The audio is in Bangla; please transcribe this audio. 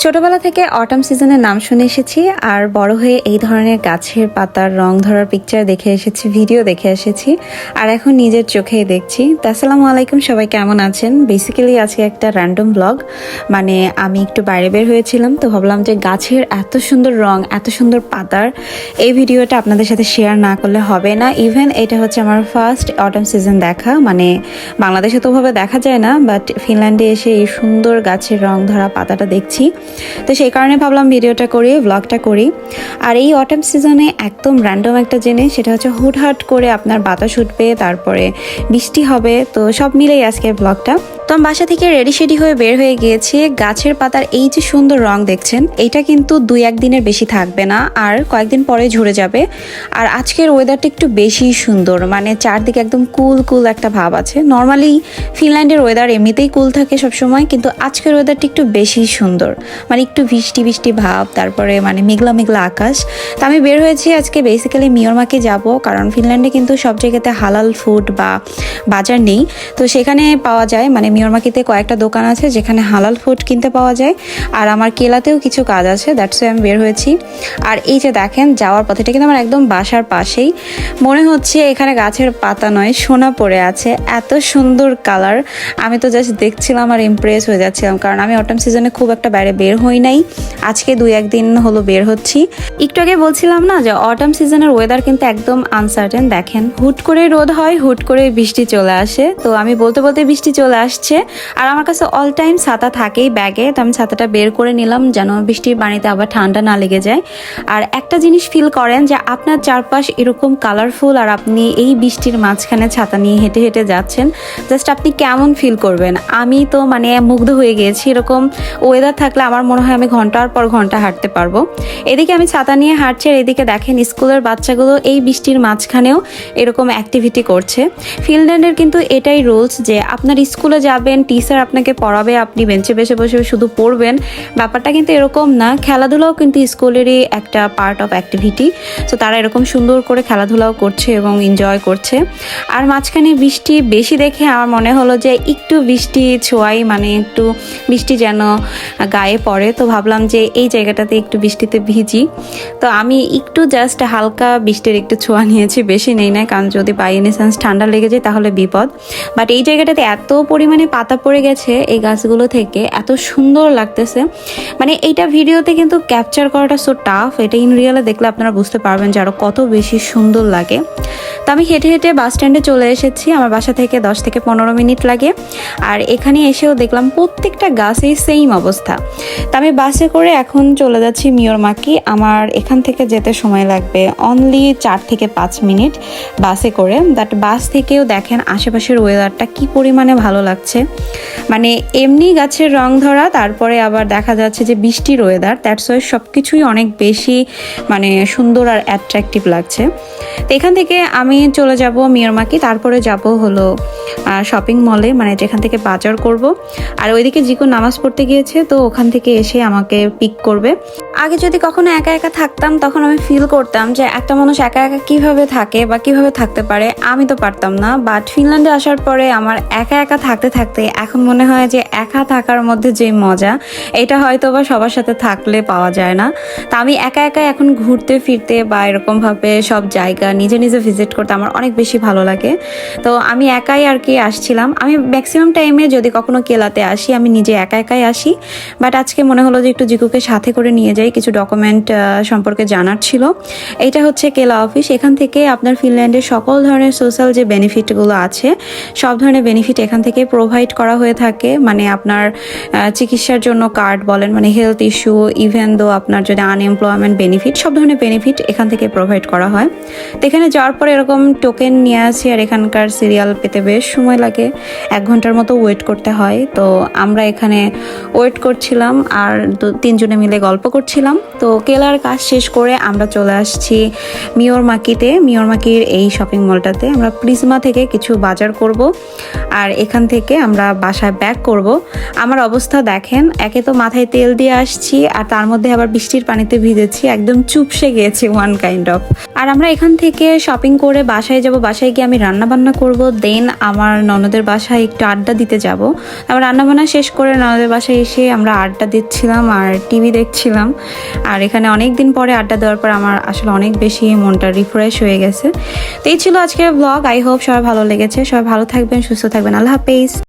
ছোটবেলা থেকে অটাম সিজনের নাম শুনে এসেছি আর বড় হয়ে এই ধরনের গাছের পাতার রং ধরার পিকচার দেখে এসেছি, ভিডিও দেখে এসেছি আর এখন নিজের চোখেই দেখছি। তো আসসালামু আলাইকুম, সবাই কেমন আছেন? বেসিক্যালি আজকে একটা র্যান্ডম ব্লগ, মানে আমি একটু বাইরে বের হয়েছিলাম তো ভাবলাম যে গাছের এত সুন্দর রং, এত সুন্দর পাতার এই ভিডিওটা আপনাদের সাথে শেয়ার না করলে হবে না। ইভেন এটা হচ্ছে আমার ফার্স্ট অটাম সিজন দেখা, মানে বাংলাদেশে তো ওভাবে দেখা যায় না, বাট ফিনল্যান্ডে এসে এই সুন্দর গাছের রং ধরা পাতাটা দেখছি। তো সেই কারণে ভাবলাম ভিডিওটা করি, ব্লগটা করি। আর এই অটাম সিজনে একদম র্যান্ডম একটা জিনিস, সেটা হচ্ছে হুটহাট করে আপনার বাতাস উঠবে, তারপরে বৃষ্টি হবে, তো সব মিলেই আজকে ব্লগটা। তো আমি বাসা থেকে রেডি শেডি হয়ে বের হয়ে গিয়েছি। গাছের পাতার এই যে সুন্দর রং দেখছেন, এটা কিন্তু 2-1 দিনের বেশি থাকবে না, আর কয়েকদিন পরে ঝরে যাবে। আর আজকের ওয়েদারটা একটু বেশি সুন্দর, মানে চারদিকে একদম কুল কুল একটা ভাব আছে। নর্মালি ফিনল্যান্ডের ওয়েদার এমনিতেই কুল থাকে সবসময়, কিন্তু আজকের ওয়েদারটা একটু বেশি সুন্দর, মানে একটু বৃষ্টি বৃষ্টি ভাব, তারপরে মানে মেঘলা মেঘলা আকাশ। তো আমি বের হয়েছি আজকে বেসিক্যালি মিয়রমাকে যাব, কারণ ফিনল্যান্ডে কিন্তু সব জায়গাতে হালাল ফুড বা বাজার নেই, তো সেখানে পাওয়া যায়। মানে মিয়রমাকিতে কয়েকটা দোকান আছে যেখানে হালাল ফুড কিনতে পাওয়া যায়, আর আমার কেলাতেও কিছু কাজ আছে, দ্যাটস ওয়াই আমি বের হয়েছি। আর এই যে দেখেন যাওয়ার পথে, এটা কিন্তু আমার একদম বাসার পাশেই, মনে হচ্ছে এখানে গাছের পাতা নয় সোনা পড়ে আছে, এত সুন্দর কালার। আমি তো জাস্ট দেখছিলাম আর ইমপ্রেস হয়ে যাচ্ছিলাম, কারণ আমি অটাম সিজনে খুব একটা বাইরে বের হই নাই, আজকে 2-1 দিন হলো বের হচ্ছি। একটু আগে বলছিলাম না যে অটাম সিজনের ওয়েদার কিন্তু একদম আনসার্টেন। দেখেন হুট করে রোদ হয়, হুট করে বৃষ্টি চলে আসে। তো আমি বলতে বলতে বৃষ্টি চলে আসছে, আর আমার কাছে অল টাইম ছাতা থাকেই ব্যাগে, তো আমি ছাতাটা বের করে নিলাম যেন বৃষ্টির পানিতে আবার ঠান্ডা না লেগে যায়। আর একটা জিনিস ফিল করেন যে আপনার চারপাশ এরকম কালারফুল, আর আপনি এই বৃষ্টির মাঝখানে ছাতা নিয়ে হেঁটে হেঁটে যাচ্ছেন, জাস্ট আপনি কেমন ফিল করবেন? আমি তো মানে মুগ্ধ হয়ে গিয়েছি। এরকম ওয়েদার থাকলে আমার মনে হয় আমি ঘন্টার পর ঘন্টা হাঁটতে পারবো। এদিকে আমি ছাতা নিয়ে হাঁটছি, আর এদিকে দেখেন স্কুলের বাচ্চাগুলো এই বৃষ্টির মাঝখানেও এরকম অ্যাক্টিভিটি করছে। ফিনল্যান্ডের কিন্তু এটাই রুলস যে আপনার স্কুলে যাবেন, টিচার আপনাকে পড়াবে, আপনি বেঞ্চে বসে বসে শুধু পড়বেন, ব্যাপারটা কিন্তু এরকম না। খেলাধুলাও কিন্তু স্কুলেরই একটা পার্ট অফ অ্যাক্টিভিটি। সো তারা এরকম সুন্দর করে খেলাধুলাও করছে এবং এনজয় করছে। আর মাঝখানে বৃষ্টি বেশি দেখে আমার মনে হলো যে একটু বৃষ্টি ছোঁয়াই, মানে একটু বৃষ্টি যেন গায়ে পড়ে, তো ভাবলাম যে এই জায়গাটাতে একটু বৃষ্টিতে ভিজি। তো আমি একটু জাস্ট হালকা বৃষ্টির একটু ছোঁয়া নিয়েছি, বেশি নেই না, কারণ যদি বাই এনি চান্স ঠান্ডা লেগে যায় তাহলে বিপদ। বাট এই জায়গাটাতে এত পরিমাণে পাতা পড়ে গেছে এই গাছগুলো থেকে, এত সুন্দর লাগতেছে। মানে এইটা ভিডিওতে কিন্তু ক্যাপচার করাটা সো টাফ, এটা ইন রিয়েলে দেখলে আপনারা বুঝতে পারবেন যে আরও কত বেশি সুন্দর লাগে। তো আমি হেঁটে হেঁটে বাস স্ট্যান্ডে চলে এসেছি, আমার বাসা থেকে 10 থেকে 15 মিনিট লাগে। আর এখানে এসেও দেখলাম প্রত্যেকটা গাছেই সেম অবস্থা। তো আমি বাসে করে এখন চলে যাচ্ছি মিয়রমাকি। আমার এখান থেকে যেতে সময় লাগবে অনলি 4 থেকে 5 মিনিট বাসে করে। দ্যাট বাস থেকেও দেখেন আশেপাশের ওয়েদারটা কি পরিমাণে ভালো লাগছে, মানে এমনি গাছের রং ধরা, তারপরে আবার দেখা যাচ্ছে যে বৃষ্টির ওয়েদার, দ্যাটস ওয়াই সব কিছুই অনেক বেশি মানে সুন্দর আর অ্যাট্রাকটিভ লাগছে। তো এখান থেকে আমি চলে যাব মিয়রমাকি, তারপরে যাব হলো শপিং মলে, মানে যেখান থেকে বাজার করব। আর ওইদিকে জিকু নামাজ পড়তে গিয়েছে, তো ওখান থেকে এসে আমাকে পিক করবে। আগে যদি কখনো একা একা থাকতাম তখন আমি ফিল করতাম যে একটা মানুষ একা একা কিভাবে থাকে বা কিভাবে থাকতে পারে, আমি তো পারতাম না। বাট ফিনল্যান্ডে আসার পরে আমার একা একা থাকতে থাকতে এখন মনে হয় যে একা থাকার মধ্যে যে মজা, এটা হয়তো বা সবার সাথে থাকলে পাওয়া যায় না। তা আমি একা একা এখন ঘুরতে ফিরতে বা এরকমভাবে সব জায়গা নিজে নিজে ভিজিট করতে আমার অনেক বেশি ভালো লাগে। তো আমি একাই আর কি আসছিলাম। আমি ম্যাক্সিমাম টাইমে যদি কখনো কেলাতে আসি আমি নিজে একা একাই আসি, বাট আজকে মনে হলো যে একটু জিকুকে সাথে করে নিয়ে যাই, কিছু ডকুমেন্ট সম্পর্কে জানার ছিল। এইটা হচ্ছে কেলা অফিস, এখান থেকে আপনার ফিনল্যান্ডের সকল ধরনের সোশ্যাল যে বেনিফিটগুলো আছে সব ধরনের বেনিফিট এখান থেকে প্রোভাইড করা হয়ে থাকে। মানে আপনার চিকিৎসার জন্য কার্ড বলেন, মানে হেলথ ইস্যু, ইভেন দো আপনার যদি আনএমপ্লয়মেন্ট বেনিফিট, সব ধরনের বেনিফিট এখান থেকে প্রোভাইড করা হয়। তো এখানে যাওয়ার পরে এরকম টোকেন নিয়ে আসি, আর এখানকার সিরিয়াল পেতে বেশ সময় লাগে, 1 ঘন্টার মতো ওয়েট করতে হয়। তো আমরা এখানে ওয়েট করছিলাম আর 3 জনে মিলে গল্প করছিলাম। করছিলাম। তো কেলার কাজ শেষ করে আমরা চলে আসছি মিওরমাকির এই শপিং মলটাতে। আমরা প্রিজমা থেকে কিছু বাজার করব আর এখান থেকে আমরা বাসায় ব্যাক করব। আমার অবস্থা দেখেন, একে তো মাথায় তেল দিয়ে আসছি আর তার মধ্যে আবার বৃষ্টির পানিতে ভিজেছি, একদম চুপসে গিয়েছি ওয়ান কাইন্ড অফ। আর আমরা এখান থেকে শপিং করে বাসায় যাব, বাসায় গিয়ে আমি রান্না বান্না করব, দেন আমার ননদের বাসায় একটু আড্ডা দিতে যাব। আবার রান্না বান্না শেষ করে ননদের বাসায় এসে আমরা আড্ডা দিচ্ছিলাম আর টিভি দেখছিলাম। আর এখানে অনেক দিন পরে আড্ডা দেওয়ার পর আমার আসলে অনেক বেশি মনটা রিফ্রেশ হয়ে গেছে। তো এই ছিল আজকের ব্লগ। আই হোপ সবাই ভালো লেগেছে। সবাই ভালো থাকবেন, সুস্থ থাকবেন। আল্লাহ হাফেজ।